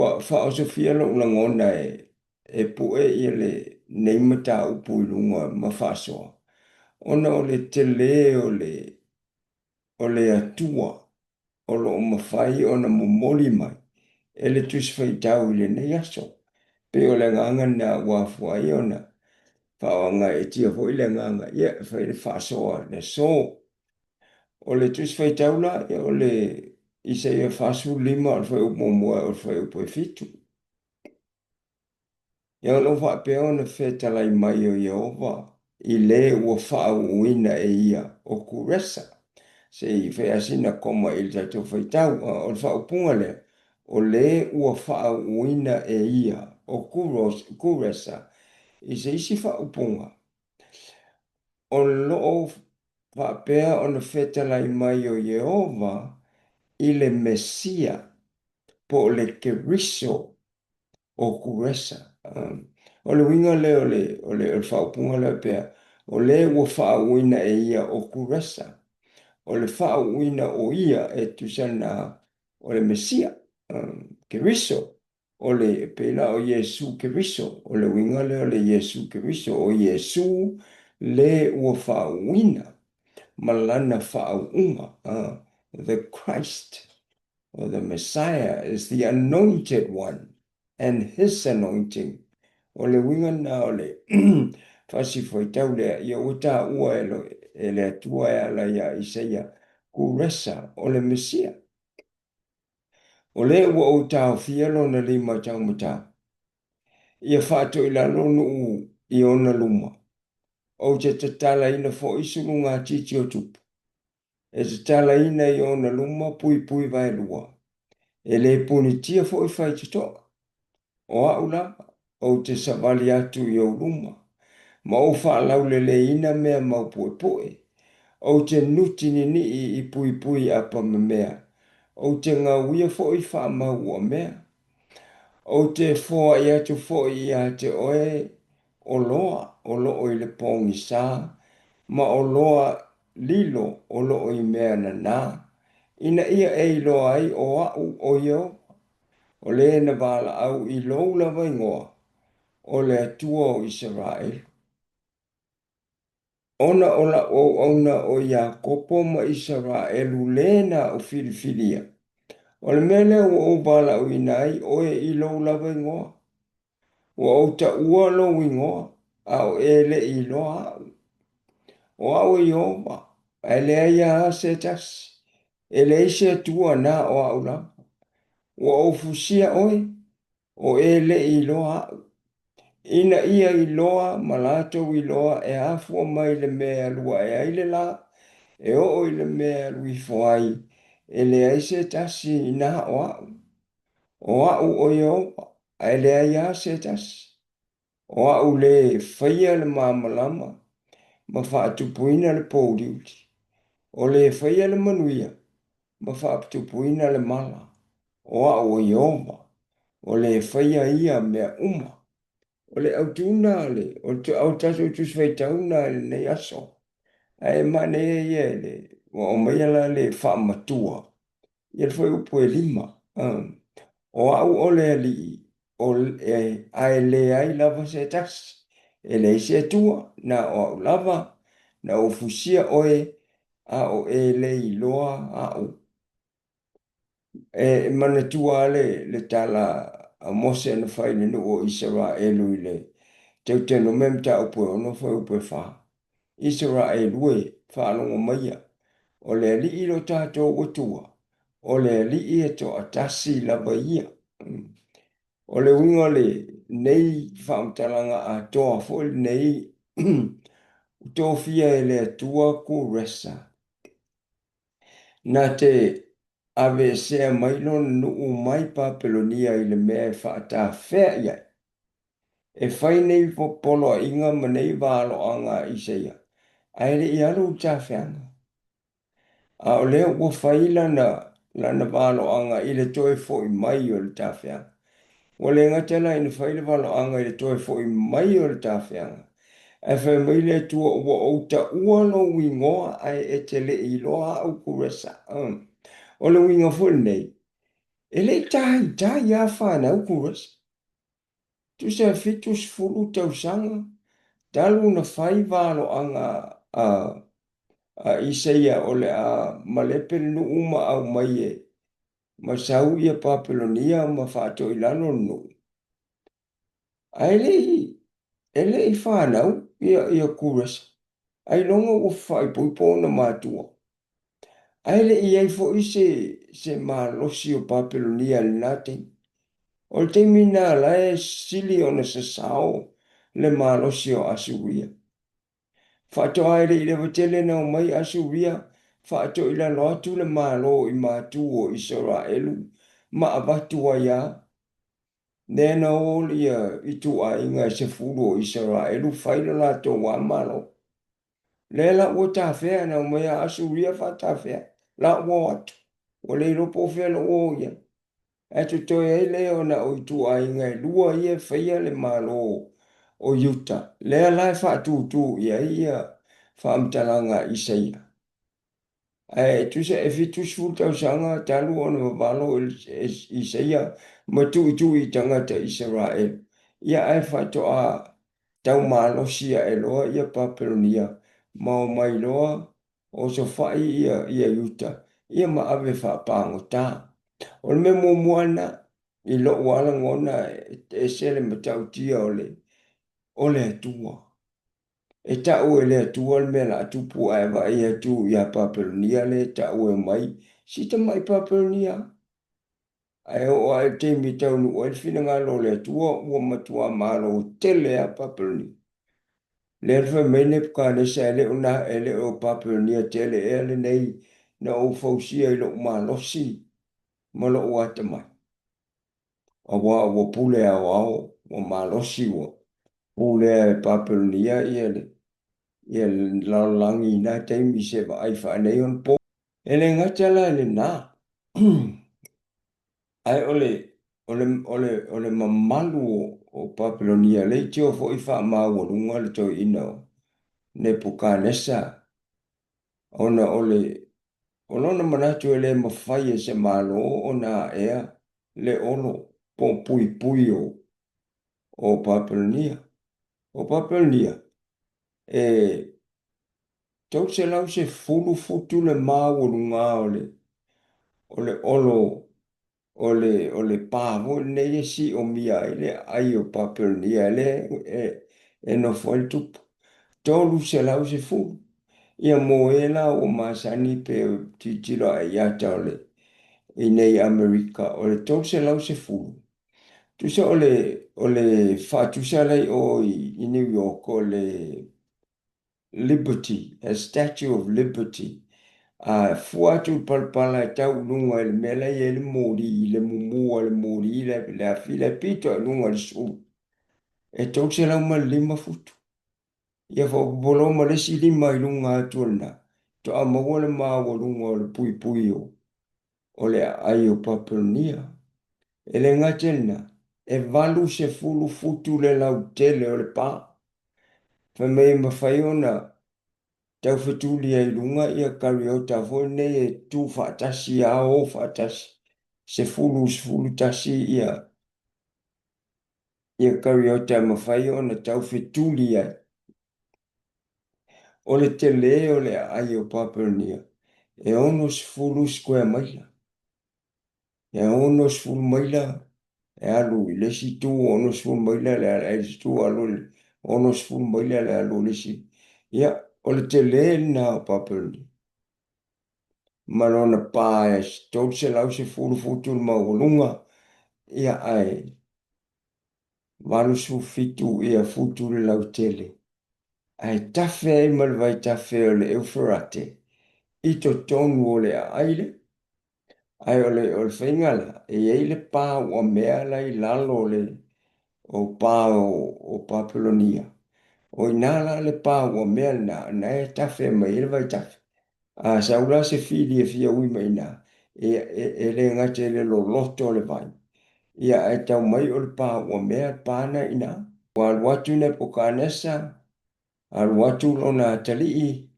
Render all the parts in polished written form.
Whaasofia lo langona e pue i le neimata upu i lunga ma whaasoa. Ona o le tele o le atua o lo o mawhai o na momoli mai. E le tusi tau i le nei aso. Pe o le nganga na wafua i ona. Whaanga e tia fo i le nganga. Ia, whai le whaasoa le so. O le tusi tau la e o le isa ia whaasu lima o le whai upo mua o le whai upo e fitu. Ia lo fa pe ona feta lai mai o Jehova i le ua faa uina e ia o kuresa. Se i fe asina koma i le tatu faitau o le faa upunga le. O le ua faa uina e ia o kuresa i se isi faa upunga. O lo faa pea ona feta lai mai o Jehova i le Mesia po le keriso o kuresa. O le winga le o le whaupunga le pea. O le ua whauina e ia o kuresa. O le whauina o ia e tusana o le Mesia. Keriso. O le pela o Yesu keriso. O le winga le o le Yesu keriso. O Yesu le ua whauina. Malana whauunga. The Christ or the Messiah is the anointed one. And his anointing. O le winga na o le fasi foi tau le ia uta ua e le atua e ala ia Isaia kuresa o le Mesia. O le ua o tau fielo na lima tau mata. Ia fato i la lonu i ona luma. O te tatala ina fo isuru ngā titi o tupu. E tatala ina i ona luma pui pui vai lua. E le puni tia fo i fai tutoa. O aula o te savali atu i o luma. Ma o whaalau le ina mea mau poe poe. O te nuti ni i pui pui apa me mea. O te ngā uia fo i wha mau o mea. O te fōa i atu fo i a te oe o loo i le pongi sā. Ma o loa lilo o loo i mea na nā. Ina ia e i loa ai o au o io. O le na wala au i lou lava ingoa. O le atua o Israel. Ona ola o ona o Iakopo ma Israelu lena o filifilia. O le mele o bala o inai o e ilo lava ingoa. O ta ua lo ingoa a o ele iloa. O au i oba. Ele aia se tas. Ele ise tua na o au la. O fusia oe. O ele iloa. Ina ia iloa malato iloa e afua mai le mea lua e aile la. E o i le mea lui foai, e le aise tasi i naha o au. O au o Jehova, a le aia se tasi. O au le whaia le mamalama, ma whaatupuina le pōriuti. O le whaia le manuia, ma whaatupuina le mala. O au o Jehova, o le whaia ia mea uma. O le autuna le, o te autato tuswhaitauna le nei aso. Ai mane ye le o mai ala le fa matua ye foi upo e lima o au ole ali o ai le ai lava se tas e le se tua na o lava na o fusia oe a o e le loa a o e mana tua le tala a mose na fai le no o Israelu le te no mem ta upo no foi upo fa Israelu e fa no mai o le li i lo tātou utua, o le li i e to atasi lava ia. O le winga le nei whaamtalanga a toa fol nei tōwhia e le atua ko resa. Nā te ave sea mailo nuu mai Papelonia i le mea e whaata whea ia. E whai nei polo inga ma nei wālo anga Isaia. Aere i alu tā wheanga. A o leo ua whaila na walo anga i le toe fo i mai o le tawhia. O le ngatela ina whaile walo anga i le toe fo i mai o le tawhia. E whai mai le tua ua o ta ua lo wingoa ai e te le i loa au kuresa. O le winga fo nei. Ele tai ia whanau kuras. Tu se fitu sfulu tau sanga. Dalu na whai walo anga a Isaia ole a malepe nu uma au mai e. Masau ia Papelonia ma whato ilano nu. Ele i whanau ia kuras. Ai longa o whai puipona mātua. Aile i ai fo i se malosi o Papelonia le nate. O te mina la e sili o na se sao le malosi o Asuria. Whato aile i le watele na o mai Asuria. Whato i la loatu le malo i mātu o Israelu. Ma abatu a ia. Nena o ia i tu a inga se furu o Israelu. Whaila la to wa malo. Lela o ta fea na o mai Asuria whata fea. La o atu. O le ropo fea lo o ia. E tu toi e leo na o tu a ingai lua ia whaia le malo o Utah. Lea lai wha tu ia whaamtalanga Isaia. E tu se e fitu sfuta sanga talu ona valo Isaia ma tu i tangata Israel. Ia e whato a tau malo sia e loa ia Papelonia. Ma o mai loa o so whai ia Utah. Ia ma ave wha pango tā. O le me moana i lo wala ngona e sele matau tia ole atua. E tau e le atua le mela atupu ai wa i atu i a Papelonia le tau e mai. Sita mai Papelonia. Ai o ai te mi tau nu o e fina ngā lo le atua ua matua malo o tele a Papelonia. Le alfa mene puka ne sa ele o Papelonia tele e ale nei na o fausia i lo malosi ma lo o atamai. Wa pule wa malosi wa pule Papelonia ia laulangi na taimi se va ai fa nei on po ele ngatala le na ai ole mamalu o Papelonia le tio fo i fa ma wo lunga le to ino ne puka nesa ona manatu ele mafai se malo ona ea le ono po pui o Papelonia. O Papelonia, tau se lau se fulu futu le māwuru ngā ole pāho nei si o mia ele ai o Papelonia ele no foi tupu. Tolu se lau se fulu. Ia moela o masani pe titilo a iata i nei Amerika. Ole tolu se lau se fulu. Tu se ole whātusa lei o i New York ole Liberty, a Statue of Liberty. Fuatu palpala tau lunga le mela i le mori, le mumua le mori, le afila pito lunga le su. E tau se lau ma lima futu. Ia fa bolo ma le si lima i lunga atulna. To a maua le maua lunga o le pui o. O le ai o Papelonia. E le ngatena. E valu se fulu futu le lau tele o le pa. Fa mei mawhai ona. Tau whetuli ai lunga ia kari au ta fone e tu whaatasi a o whaatasi. Se fulu tasi ia kari au ta mawhai o na tau whetuli ai. O le te le o le ai o Papelonia. E ono se fulu square maila. E ono se fulu maila. E alu i le si tu ono se fulu maila le si tu alu ono se fulu maila le alu le si. Ia o le te le na o Papelonia. Malona pae, tau se lau se fulu futu maulunga ia ai. Walu su fitu ia futu le lau tele. Ai tafe ai malvai tafe o le Euphorate. Ito tonu o le aile. Ai o le whaingala. E eile pā o mea lai lalo le o pā o Papelonia. O inala le pā o mea na e tafe ma ele vai tafe. A saula se fili e fia ui mai na. E le ngate le lo loto le vai. Ia e tau mai o le pā ua mea pāna ina. Wa watu ne pokanesa. Al watu lo na talii.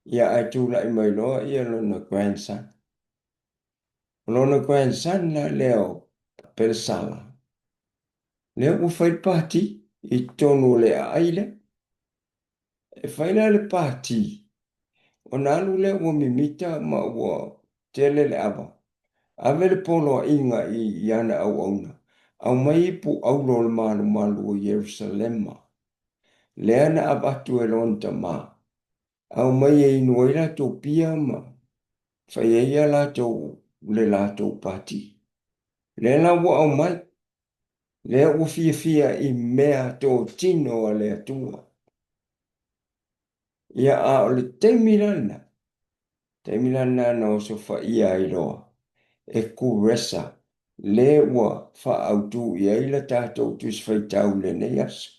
Ia e tu la i mai loa ia lo na grandson. lona grandson la leo Persala. Leo ua fai le pati I tonu le aile. E fai le pati. O na alu le ua mimita ma ua tele le ava. Ave le polo inga I ana au auna. Au mai pu au lo le malu malu o Yerusalema. Le ana abatu e lonta ma. Au mai e inuai la tō pia ma. Fai e ia la tō le la tō pati. Le la ua au mai. Le ua fia I mea tō tino a le atua. Ia a o le teimilana. Teimilana na o so fa ia I loa. E kuresa. Le ua fa au tu ia ila tātou tu sfai tau le nei aso.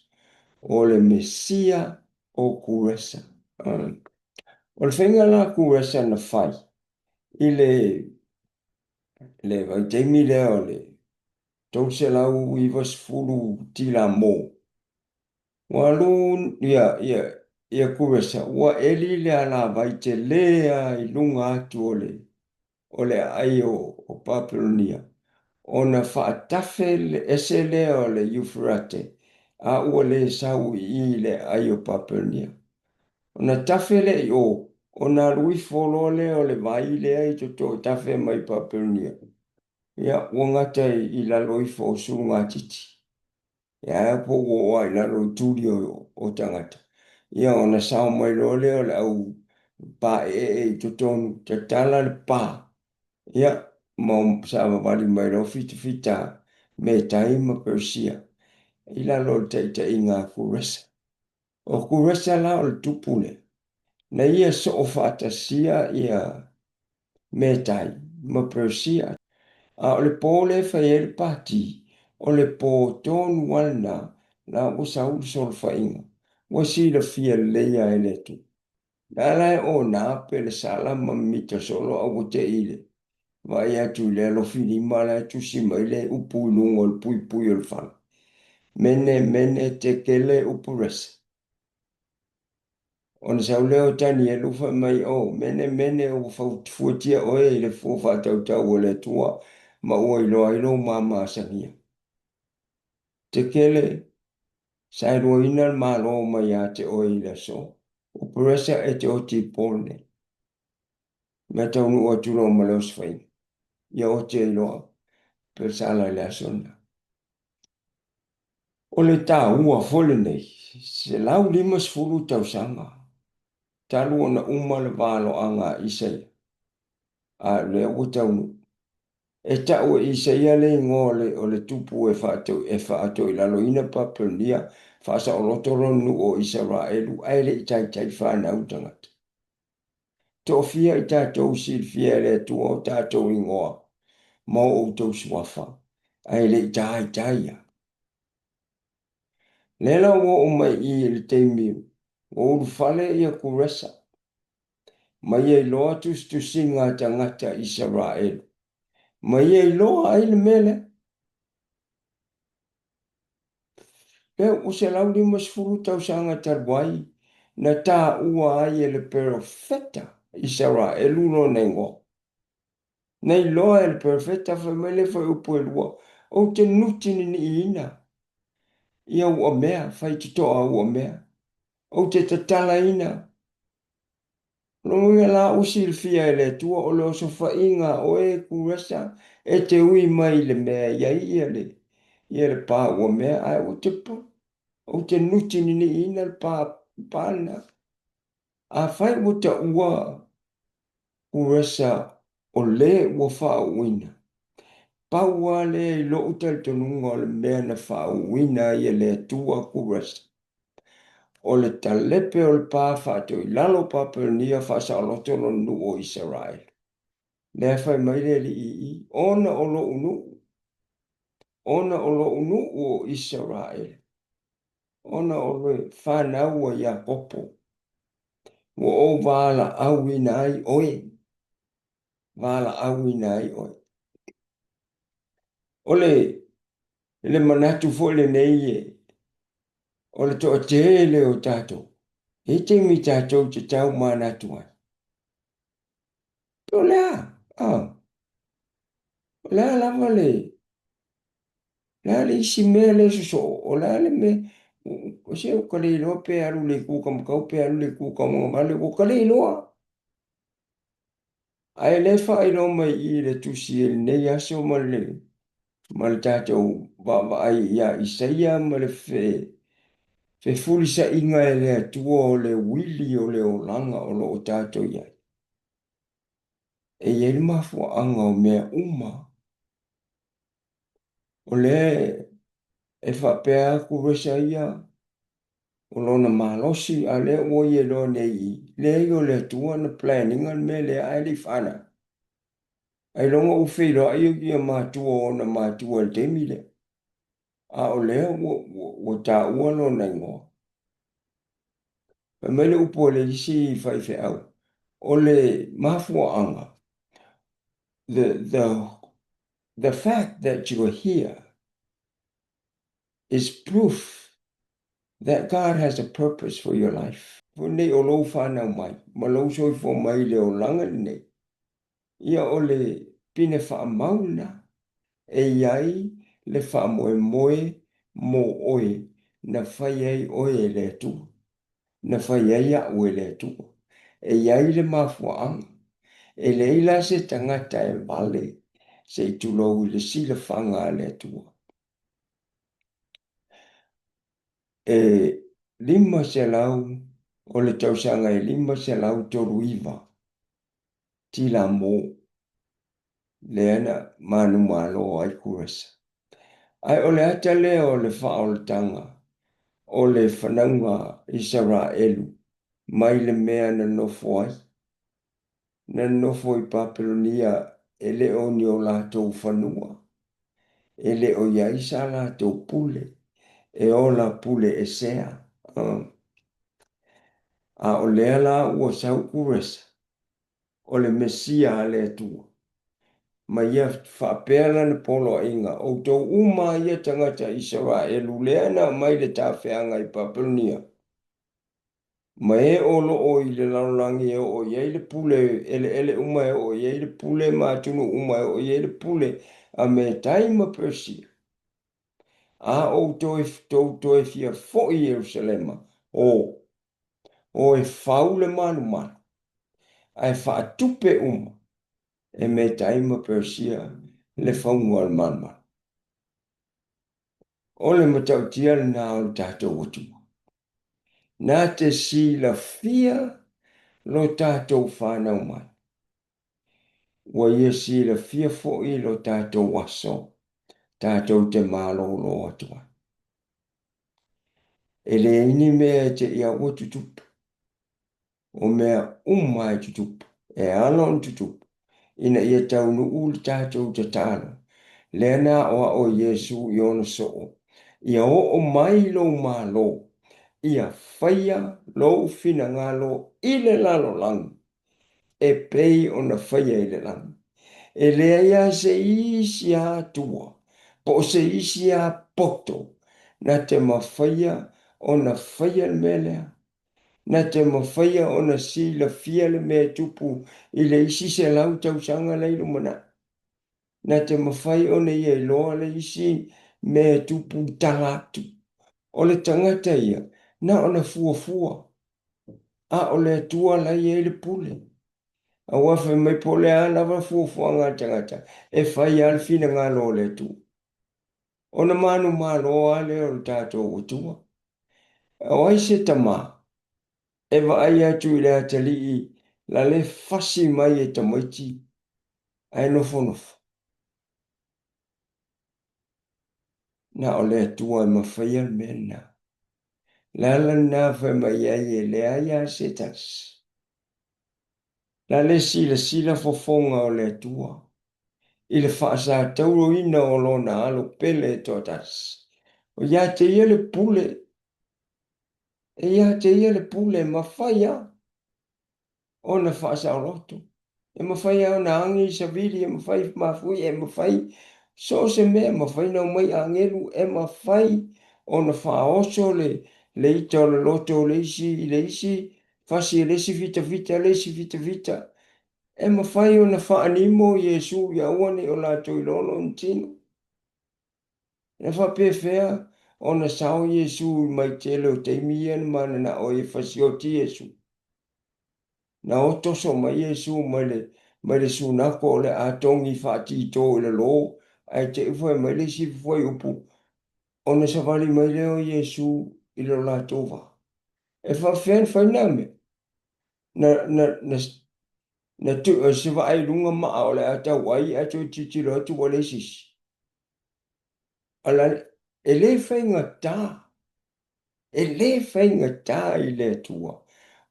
O le Mesia o kuresa. O le whenga la kuresa na fai. I le vai teimi leo le. Tau se lau I vas fulu tila mo. Walun ia kuresa. Wa eli le ala vai te lea I lunga atu o le ai o Papilonia. Ona whaatafe le ese leo le Eufrate. A ua le sau I le ai o Papilonia. Ona tafe le o. Ona lui folo leo le vai le ai to tafe mai Papilonia. Ia wangata I la loi fo sunga titi. Ia po o I la loi turi o tangata. Ia ona sao mai lo leo le au pa to tonu te tala le pa. Ia ma sa vali mai lo fita me tai ma Persia. I la lo te inga kuresa. O kuresa la o le tupule. Na ia so o fatasia ia me tai ma Persia. A o le pole fai e le pati, o le po tonu wana na usa sol fainga. Wasi la fia leia e le tu. Nala e o na pe le sala mamita solo au te ile. Vai atu le lo fili mala tu si mai le upu lungo le pui o le fala. Mene te kele upu rese. Ona sau leo tani e lufa mai o mene o fuatia o e le fufa tau o le tua ma ua ilo ma sania. Te kele sai roina ma lo mai a te o le so. O presa e te o ti pone. Me tau nu o tulo ma leo sfai. Ia o te iloa per sala le asona. O le tā ua fole nei. Se lau limas fulu tau sanga. Talu ona le valo anga isai. A le o tau nu. E tau Isaia le ngole o le tupu e whaato I lalo ina Papilonia whaasa o lotoro nu o Israelu aile I tai whanau tangata. Tō fia I tātou silfia le tu o tātou ingoa mo o tau swafa aile I taia. Lela o mai I le teimi o urufale ia kuresa. Mai e loa tu singa tangata Israelu. Mai e loa aile mele. Pea o se lau lima sefulu tausanga taruai na tā ua ai e le perfeta Israelu lo nengo. Nei loa e le perfeta whamele whai upu e lua. O te nutini ni ina. Ia ua mea, whai te toa ua mea. O te tatala ina. Longa la usi il fia e le tua o leo sofa inga o e kuresa e te ui mai le mea ia le pā ua mea ai o te pu. O te nutini ni ina le pāna. A whai o te ua kuresa o le ua whaauina. Paua le I lo utal tonunga o le mea na whaauina I le tua kuresa. O le talepe o le pā whaato I lalo Papilonia whaasa o lotono nu o Israel. Lea whai mai le I ona o lo unu. Ona o lo unu o Israel. Ona o le whanau o Iakopo. Wo o wala awina ai oe. Wala awina ai oe. Le manatu fole nei e. O le toa tele o tato. E te mi tato te tau manatu ai. To lea. la lava le isi mea le so o la le me o se o kale iloa pe alu le kuka makau pe alu le kuka mga male o kale iloa. Ai le whaai no mai I le tusi e nei aso ma le tātou wa ai ia Isaia ma le fe fulisa inga e le atua o le wili o le olanga o lo o tātou ia. E ia le mafua anga o mea uma. O le e whapea ku resa ia o lona malosi a le o ie lo nei le o le atua na planning al me le ai le whana. Ai longa u whiro ai o kia mātua o na mātua le temile. A o lea o tā ua lo na ingoa. Pa mele upo le isi whaife au. O le mafua anga. The fact that you are here is proof that God has a purpose for your life. Nei o lo whanau mai. Ma lo soi fo mai le o langa nei. Ia o le pine wha mauna. E iai le wha moe moe mo oe. Na whai ai oe le tu. Na whai ai a oe le tu. E iai le mafua anga. E le ila se tangata e vale. Se tulou le sila whanga le tua. E lima se lau o le tausanga e lima se lau toru iwa. Tila mo le ana manu malo ai kurasa. Ai o le ata lea o le whaoltanga o le whanaunga Israelu mai le mea na nofo ai. Na nofo I Papelonia e le o ni o lātou whanua. E le o iaisa lātou pule. E o la pule e sea. A o lea la ua sau kurasa. O le mesia a le atua. Ma ia whapea na polo inga. O tau uma ia tangata Israelu lea na mai le tawhianga I Papelonia. Ma e olo o I le laulangi e o iei le pule ele uma e o iei le pule ma tunu uma e o iei le pule a me taima Persia. A o toi fia fo I Jerusalema. O e faule manu manu. Ai whaatupe uma. E me taima Persia le whaunga al manma. O le matautia na o tātou watu. Nā te si la fia lo tātou whanau mai. Wa ia si la fia fo I lo tātou waso. Tātou te malo lo atua. E le ini mea te ia o tutupu. O mea umai tutupu. E alon tutupu. Ina ia taunu ul tātou te tālo. Lena o Yesu I ona soo. Ia o mai lo malo. Ia whaia lo fina ngalo I le lalo lang. E pei ona whaia I le lang. E lea ia se isi a tua. Po se isi a poto. Na te mawhaia ona whaia le melea. Na te mawhaia ona si la fia le mea tupu. I le isi se lau tau sanga leilu mana. Na te mawhai ona ia I loa le isi mea tupu talatu. O le tangata ia. Na ona fua fua. A o le tua la ia I le pule. A wafe mai pole a lava fua fua ngā tangata. E whai alfina ngā lo le tu. Ona manu malo a le o le tātou o tua. A wai se tama. E wa ai atu I le atali I la le fasi mai e tamaiti. Ai nofo nofo. Na o le tua e mawhai al mena. Lala nā whai mai ai e le ai a se tas. La le sila fofonga o le tua. I le whaasa tauro ina o lona alo pele to tas. O ia te ia le pule. E ia te ia le pule mawhaia. O na whaasa o loto. E mawhaia o na angi sa vili e mawhai mawhui e mawhai. So se mea mawhai na mai angelu e mawhai. O na whaoso le ita o le loto le isi. Fasi e lesi vita vita. E mawhai o na whaanimo Iesu ia uane o la tui lono ntino. Na whapewhea o na sao Iesu mai tele o teimi ian mana na o e whasioti Iesu. Na o toso mai Iesu mai le sunako o le atongi whaati tō i le lo, ai te uwhai mai le si whai upu. O na savali mai leo Iesu i lo la tova. E whawhen whainame. Na tu o se vai lunga maa o le ata wai ato titiro atu o le sisi. Ala e le whainga tā. E le whainga tā i le atua.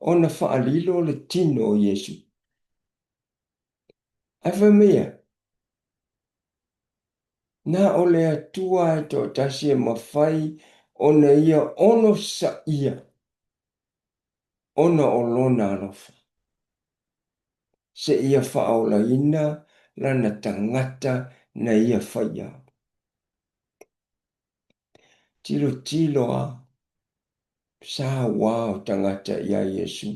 O na whaalilo le tino o Iesu. Ai whamea. Na o le atua e to tasi e mawhai o na ia ono sa ia. Ona o lona alofa. Se ia whaola ina lana tangata na ia whaia. Tilo a sa wao tangata ia Iesu.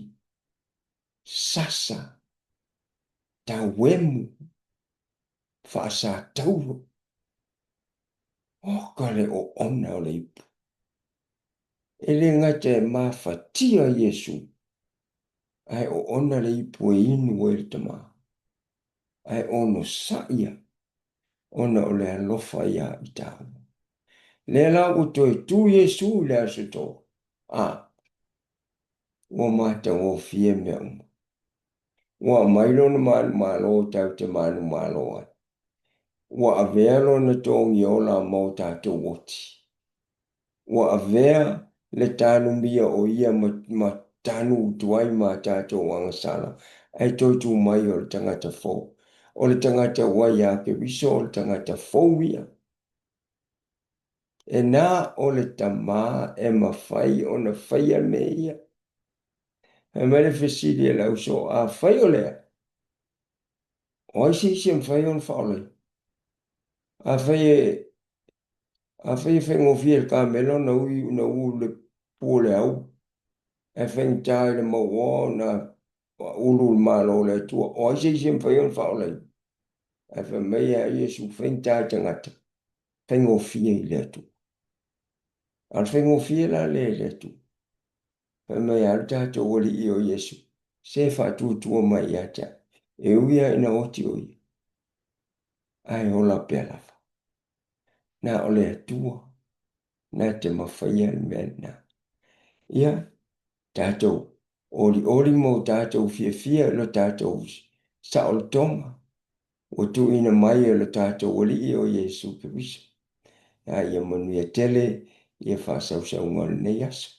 Sasa ta wemu whaasa tauro. O kare o ona o le ipu. Ele ngata e mawhatia Iesu. Ai o ona le ipu e inu e tama. Ai ono saia. Ona o le alofa ia i tau. Le la o toi tu Iesu le asoto. Ua mata o fie mea uma. Ua mailo na malo tau te manu malo ai. Ua avealo na tongi o la mau tātou woti. Ua avea le tanu mia o ia ma tanu tuai ma tātou wangasala. Ai toi tu mai o le tangata fō. O le tangata wai a ke viso o le tangata fō ia. E nā o le tamā e mawhai o na whaia me ia. E mele fesiri e lau so a whai o lea. O ai si am whai on whaolai. A whai e whengo ka melo na ui le pule au. E wheng tai le maua na ulu malo le tua. O ai si am whai on whaolai. E whai mei a Iesu wheng tai tangata. Whengo i le atu. Al whengo la le atu. Whai mei a tātou wali i o Iesu. Se whatu tua mai ata. E uia ina oti oi. Ai hola pelafa. Na ole atua. Na te mawhaia le mena. Ia, tātou. Ori mo tātou fia lo tātou. Sa o tonga. O tu ina mai lo tātou wali i o Iesu Kiriso. Ia manu ia tele. Ia whasau sa ungal nei aso.